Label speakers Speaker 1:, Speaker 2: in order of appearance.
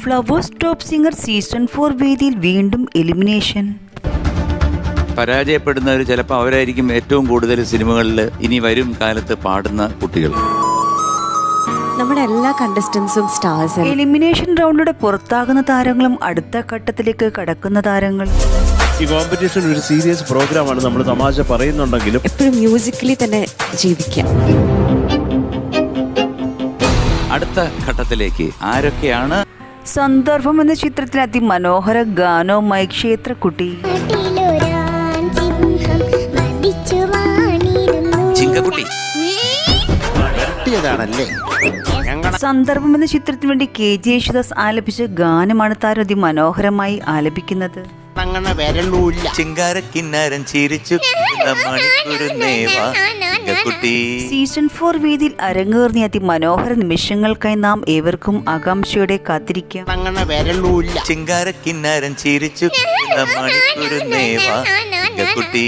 Speaker 1: Flowers top singer season 4 വേദിയിൽ വീണ്ടും elimination.
Speaker 2: പരാജയപ്പെടുന്നവർ ചിലപ്പോൾ അവരായിരിക്കും ഏറ്റവും കൂടുതൽ സിനിമകളിൽ ഇനി വരും കാലത്ത് പാടുന്ന കുട്ടികൾ.
Speaker 3: നമ്മുടെ എല്ലാ കണ്ടസ്റ്റൻസും സ്റ്റാർസ്.
Speaker 1: എലിമിനേഷൻ റൗണ്ടിലൂടെ പുറത്താകുന്ന താരങ്ങളും അടുത്ത ഘട്ടത്തിലേക്ക് കടക്കുന്ന താരങ്ങൾ.
Speaker 4: ഈ കോമ്പറ്റീഷൻ ഒരു സീരിയസ് പ്രോഗ്രാമാണ്. നമ്മൾ തമാശ പറയുന്നുണ്ടെങ്കിലും
Speaker 3: എപ്പോഴും മ്യൂസിക്കലി തന്നെ ജീവിക്കാം.
Speaker 2: അടുത്ത ഘട്ടത്തിലേക്ക് ആരൊക്കെയാണ്?
Speaker 1: സന്ദർഭം എന്ന ചിത്രത്തിൽ അതിമനോഹര ഗാനവുമായി ക്ഷേത്രക്കുട്ടി. സന്ദർഭം എന്ന ചിത്രത്തിന് വേണ്ടി KG യേശുദാസ് ആലപിച്ച ഗാനമാണ് താരം അതിമനോഹരമായി ആലപിക്കുന്നത്. സീസൺ 4 വേദിയിൽ അരങ്ങേറിയ അതിമനോഹര നിമിഷങ്ങൾക്കായി നാം ഏവർക്കും ആകാംക്ഷയോടെ കാത്തിരിക്കാം.
Speaker 2: ചിങ്കാരക്കിന്നാരൻ ചിരിച്ചു മണിക്കൂർ നേവാ കുട്ടി.